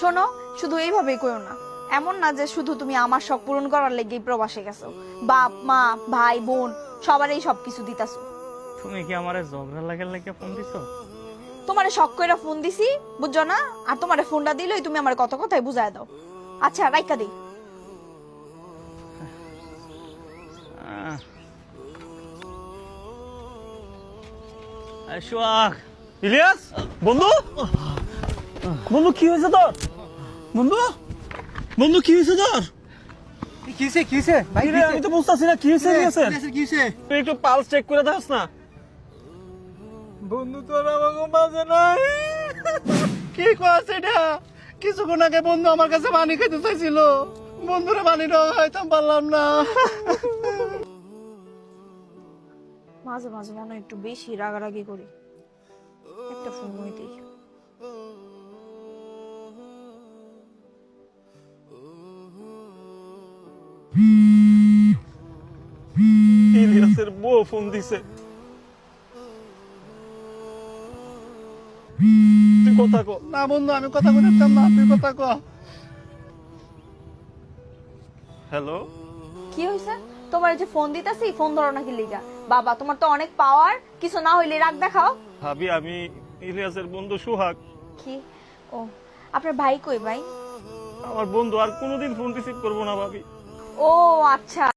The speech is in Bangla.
শোনো, শুধু এইভাবেই কইও না। এমন না যে শুধু তুমি আমার শখ পূরণ করার লেগেই প্রবাসে গেছো। বাপ মা ভাই বোন সবারই সবকিছু দিতাছো। তুমি কি আমারে ঝগড়া লাগার লাগে ফোন দিছো? তোমারে শখ কইরা ফোন দিছি, বুঝছো না? আর তোমারে ফোনটা দিলেই তুমি আমার কত কথাই বুঝায় দাও। আচ্ছা রাইকা দেই। সোহাগ, ইলিয়াস, বন্ধু বন্ধু কি হয়েছে তোর? বন্ধু বন্ধু কি হয়েছে তোর? কিসে কিসে ভাই কিরে, আমি তো বুঝতেছি না কি হয়েছে ইলিয়াসের। কিসে তুই একটু পালস চেক করে দেখাস না। বন্ধু তোর আমাকে মাঝে নাই। কি কস এটা? কিছুক্ষণ আগে বন্ধু আমার কাছে পানি খেতে চাইছিল, বন্ধুরে পানি দেওয়া হয়তো পারলাম না। মাঝে মাঝে মনে হয় একটু বেশি রাগারাগি করি। একটা ফোন হইতেই ইলিয়াসের বউ ফোন দিছে। তুই কথা কো। না বন্ধু, আমি কথা বলতাম না, তুই কথা ক। হ্যালো, কি হয়েছে? তোমার যে ফোন দিতেছি ফোন ধরো নাকি লিগা? বাবা তোমার তো অনেক পাওয়ার, কিছু না হইলে রাগ দেখাও। ভাবি আমি ইলিয়াসের বন্ধু সোহাগ। কি? ও, আপনার ভাই কই ভাই? আমার বন্ধু আর কোনোদিন ফোন রিসিভ করবো না ভাবি। ও আচ্ছা।